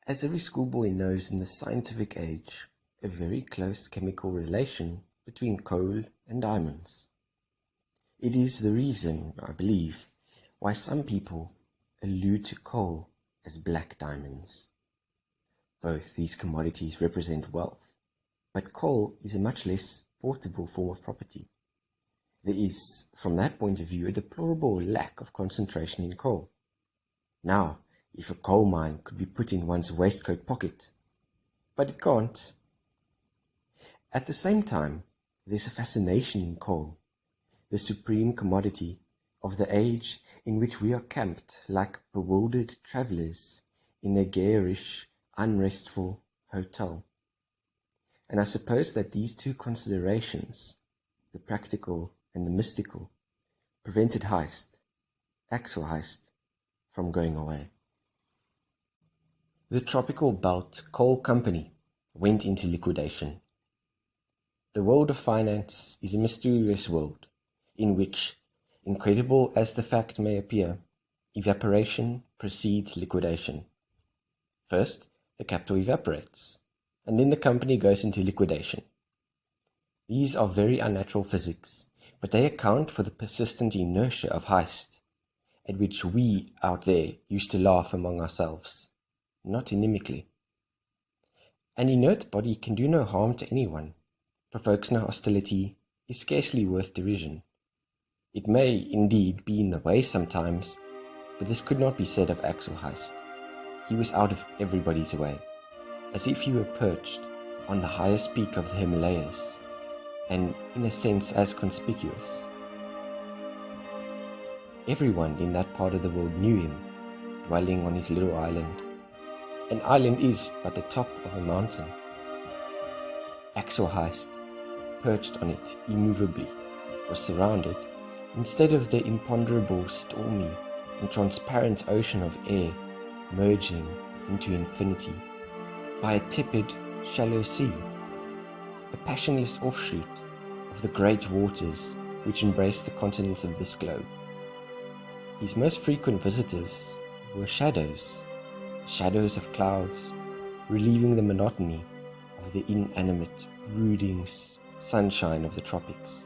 As every schoolboy knows in the scientific age, a very close chemical relation between coal and diamonds. It is the reason, I believe, why some people allude to coal as black diamonds. Both these commodities represent wealth, but coal is a much less portable form of property. There is, from that point of view, a deplorable lack of concentration in coal. Now, if a coal mine could be put in one's waistcoat pocket, but it can't. At the same time, there's a fascination in coal, the supreme commodity of the age in which we are camped like bewildered travellers in a garish, unrestful hotel. And I suppose that these two considerations, the practical and the mystical, prevented Axel Heyst, from going away. The Tropical Belt Coal Company went into liquidation. The world of finance is a mysterious world in which, incredible as the fact may appear, evaporation precedes liquidation. First, the capital evaporates, and then the company goes into liquidation. These are very unnatural physics, but they account for the persistent inertia of Heyst, at which we out there used to laugh among ourselves, not inimically. An inert body can do no harm to anyone, provokes no hostility, is scarcely worth derision. It may, indeed, be in the way sometimes, but this could not be said of Axel Heyst. He was out of everybody's way, as if he were perched on the highest peak of the Himalayas, and in a sense as conspicuous. Everyone in that part of the world knew him, dwelling on his little island. An island is but the top of a mountain. Axel Heyst, perched on it immovably, was surrounded, instead of the imponderable, stormy, and transparent ocean of air merging into infinity, by a tepid, shallow sea, a passionless offshoot of the great waters which embrace the continents of this globe. His most frequent visitors were shadows of clouds, relieving the monotony of the inanimate, brooding sunshine of the tropics.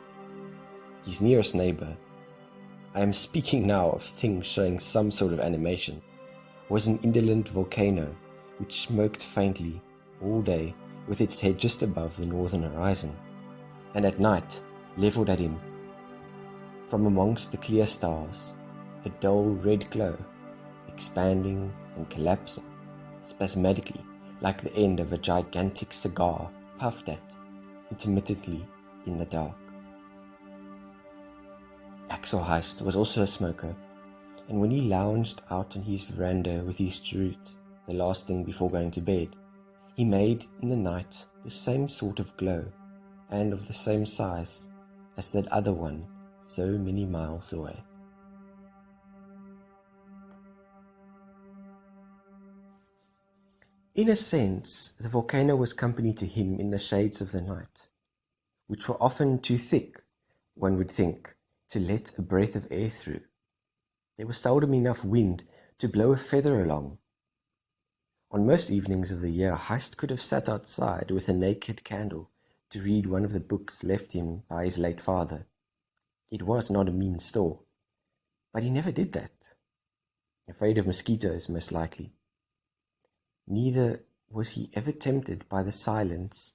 His nearest neighbor, I am speaking now of things showing some sort of animation, was an indolent volcano which smoked faintly all day with its head just above the northern horizon, and at night levelled at him from amongst the clear stars a dull red glow, expanding and collapsing spasmodically like the end of a gigantic cigar puffed at intermittently in the dark. Axel Heyst was also a smoker, and when he lounged out on his veranda with his cheroot the last thing before going to bed, he made in the night the same sort of glow, and of the same size as that other one so many miles away. In a sense, the volcano was company to him in the shades of the night, which were often too thick, one would think, to let a breath of air through. There was seldom enough wind to blow a feather along. On most evenings of the year, Heyst could have sat outside with a naked candle to read one of the books left him by his late father. It was not a mean store, but he never did that. Afraid of mosquitoes, most likely. Neither was he ever tempted by the silence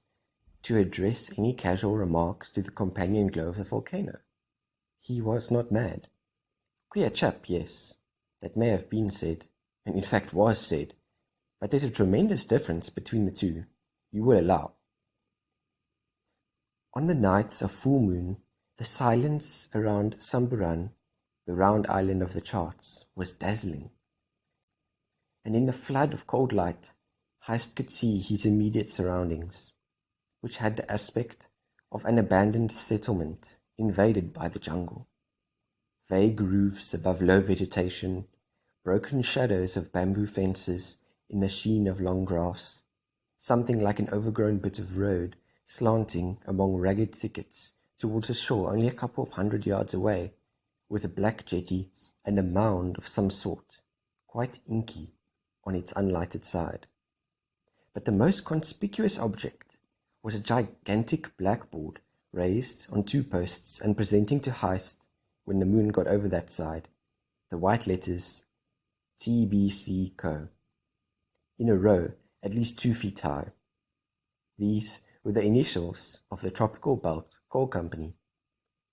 to address any casual remarks to the companion glow of the volcano. He was not mad. Queer chap, yes, that may have been said, and in fact was said, but there's a tremendous difference between the two, you will allow. On the nights of full moon, the silence around Samburan, the round island of the charts, was dazzling. And in the flood of cold light, Heyst could see his immediate surroundings, which had the aspect of an abandoned settlement invaded by the jungle. Vague roofs above low vegetation, broken shadows of bamboo fences in the sheen of long grass, something like an overgrown bit of road slanting among ragged thickets towards a shore only a couple of 100 yards away, with a black jetty and a mound of some sort, quite inky, on its unlighted side. but the most conspicuous object was a gigantic blackboard raised on 2 posts and presenting to Heyst, when the moon got over that side, the white letters TBC Co. in a row at least 2 feet high. These were the initials of the Tropical Belt Coal Company,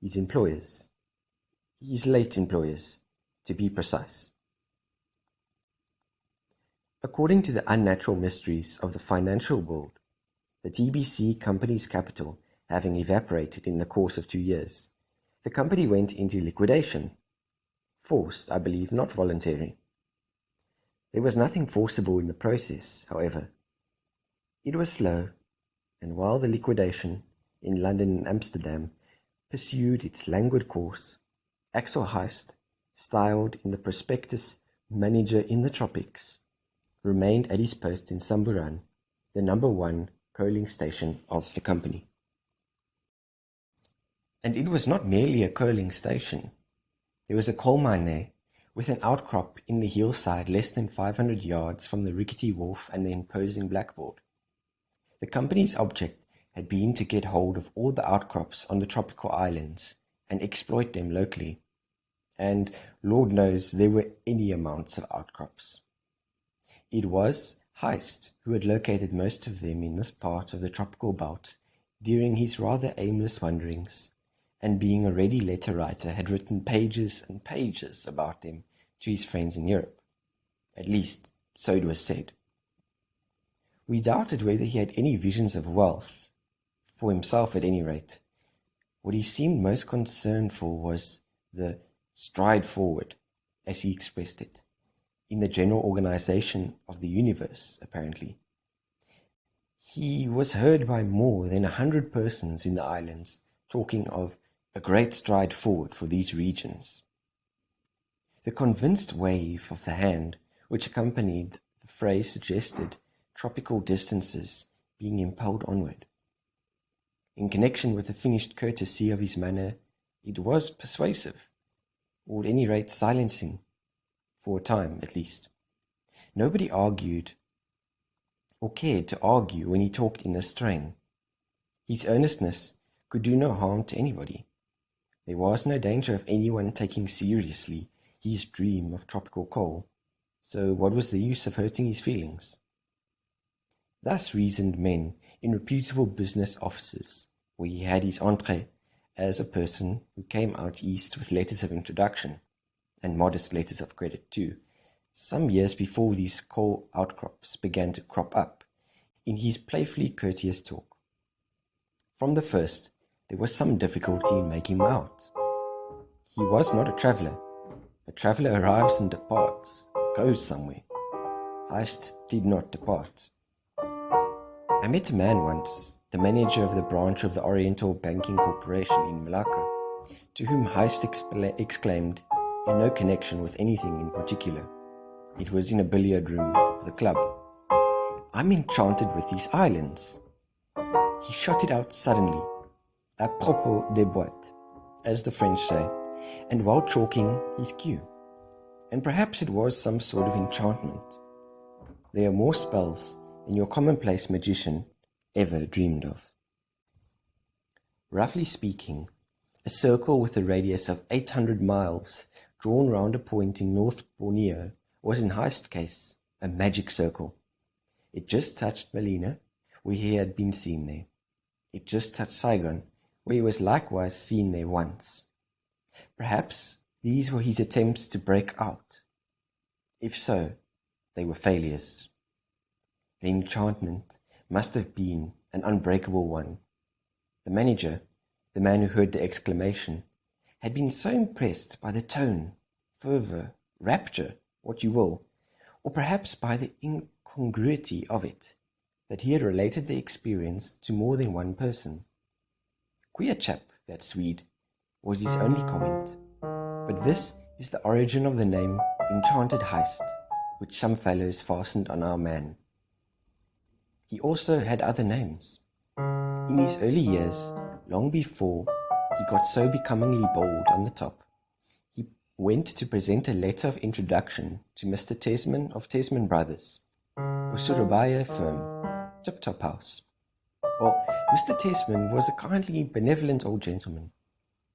his employers, his late employers, to be precise. According to the unnatural mysteries of the financial world, the TBC company's capital having evaporated in the course of 2 years, the company went into liquidation. Forced, I believe, not voluntary. There was nothing forcible in the process, however. It was slow, and while the liquidation in London and Amsterdam pursued its languid course, Axel Heyst, styled in the prospectus manager in the tropics, remained at his post in Samburan, the number 1 coaling station of the company. And it was not merely a coaling station. There was a coal mine there, with an outcrop in the hillside less than 500 yards from the rickety wharf and the imposing blackboard. The company's object had been to get hold of all the outcrops on the tropical islands and exploit them locally. And Lord knows there were any amounts of outcrops. It was Heyst who had located most of them in this part of the tropical belt during his rather aimless wanderings, and being a ready letter writer had written pages and pages about them to his friends in Europe. At least, so it was said. We doubted whether he had any visions of wealth, for himself at any rate. What he seemed most concerned for was the stride forward, as he expressed it, in the general organization of the universe, apparently. He was heard by more than 100 persons in the islands talking of a great stride forward for these regions. The convinced wave of the hand which accompanied the phrase suggested tropical distances being impelled onward. In connection with the finished courtesy of his manner, it was persuasive, or at any rate silencing, for a time at least. Nobody argued or cared to argue when he talked in this strain. His earnestness could do no harm to anybody. There was no danger of anyone taking seriously his dream of tropical coal, so what was the use of hurting his feelings? Thus reasoned men in reputable business offices, where he had his entrée as a person who came out east with letters of introduction, and modest letters of credit too, some years before these coal outcrops began to crop up, in his playfully courteous talk. From the first, there was some difficulty in making him out. He was not a traveller. A traveller arrives and departs, goes somewhere. Heyst did not depart. I met a man once, the manager of the branch of the Oriental Banking Corporation in Malacca, to whom Heyst exclaimed, in no connection with anything in particular. It was in a billiard room of the club. "I'm enchanted with these islands." He shot it out suddenly, à propos des boîtes, as the French say, and while chalking his cue. And perhaps it was some sort of enchantment. There are more spells than your commonplace magician ever dreamed of. Roughly speaking, a circle with a radius of 800 miles drawn round a point in North Borneo was in Heyst's case a magic circle. It just touched Malina, where he had been seen there. It just touched Saigon, where he was likewise seen there once. Perhaps these were his attempts to break out. If so, they were failures. The enchantment must have been an unbreakable one. The manager, the man who heard the exclamation, had been so impressed by the tone, fervour, rapture, what you will, or perhaps by the incongruity of it, that he had related the experience to more than one person. "Queer chap, that Swede," was his only comment. But this is the origin of the name Enchanted Heyst, which some fellows fastened on our man. He also had other names. In his early years, long before he got so becomingly bold on the top, he went to present a letter of introduction to Mr. Tesman of Tesman Brothers, a Surabaya firm, tip-top house. Well, Mr. Tesman was a kindly, benevolent old gentleman.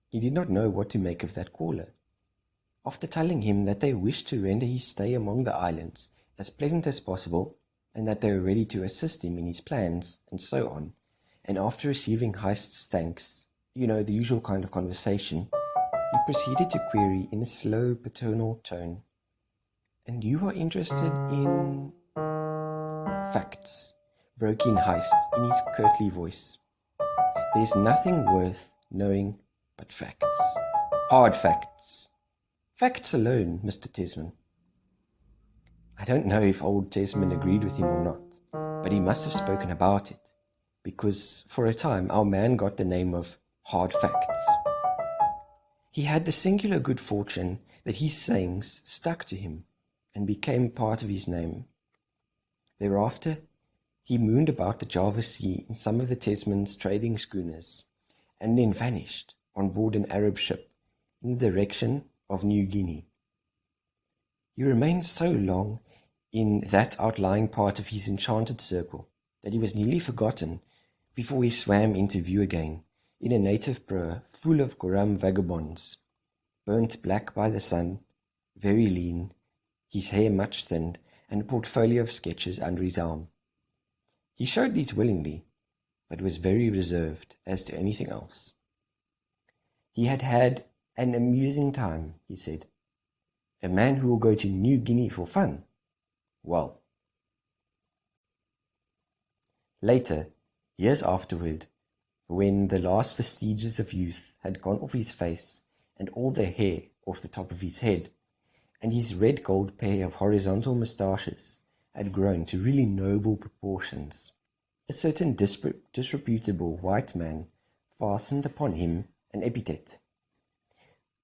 He did not know what to make of that caller. After telling him that they wished to render his stay among the islands as pleasant as possible, and that they were ready to assist him in his plans, and so on, and after receiving Heyst's thanks, the usual kind of conversation, he proceeded to query in a slow, paternal tone, "And you are interested in—" "Facts," broke in Heyst in his curtly voice. "There's nothing worth knowing but facts. Hard facts. Facts alone, Mr. Tesman." I don't know if old Tesman agreed with him or not, but he must have spoken about it, because for a time our man got the name of Hard Facts. He had the singular good fortune that his sayings stuck to him and became part of his name. Thereafter, he mooned about the Java Sea in some of the Tesman's trading schooners, and then vanished on board an Arab ship in the direction of New Guinea. He remained so long in that outlying part of his enchanted circle that he was nearly forgotten before he swam into view again in a native proa full of Goram vagabonds, burnt black by the sun, very lean, his hair much thinned, and a portfolio of sketches under his arm. He showed these willingly, but was very reserved as to anything else. He had had an amusing time, he said. A man who will go to New Guinea for fun? Well. Later, years afterward, when the last vestiges of youth had gone off his face and all the hair off the top of his head, and his red-gold pair of horizontal moustaches had grown to really noble proportions, a certain disreputable white man fastened upon him an epithet.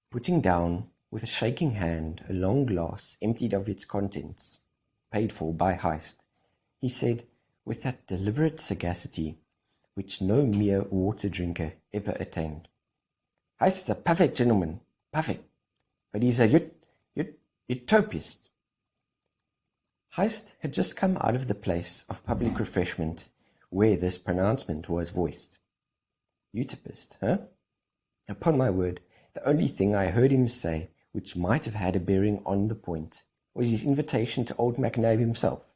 Putting down with a shaking hand a long glass emptied of its contents, paid for by Heyst, he said, with that deliberate sagacity which no mere water-drinker ever attained, "Heyst's a perfect gentleman, perfect, but he's a utopist." Heyst had just come out of the place of public refreshment where this pronouncement was voiced. Utopist, huh? Upon my word, the only thing I heard him say which might have had a bearing on the point was his invitation to old MacNabb himself.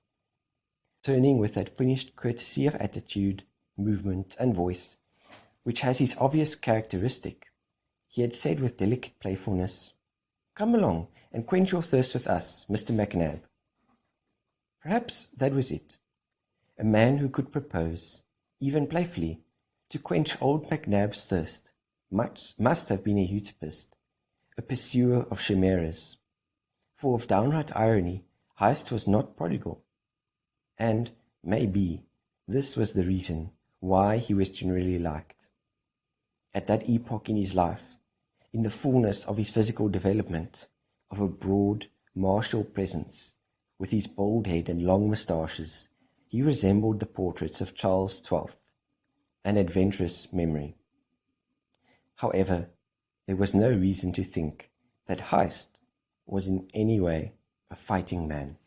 Turning with that finished courtesy of attitude, movement, and voice, which has his obvious characteristic, he had said with delicate playfulness, "Come along and quench your thirst with us, Mr. MacNabb." Perhaps that was it. A man who could propose, even playfully, to quench old MacNabb's thirst must have been a utopist, a pursuer of chimeras. For of downright irony, Heyst was not prodigal. And, maybe, this was the reason why he was generally liked. At that epoch in his life, in the fullness of his physical development, of a broad, martial presence, with his bald head and long moustaches, he resembled the portraits of Charles XII, an adventurous memory. However, there was no reason to think that Heyst was in any way a fighting man.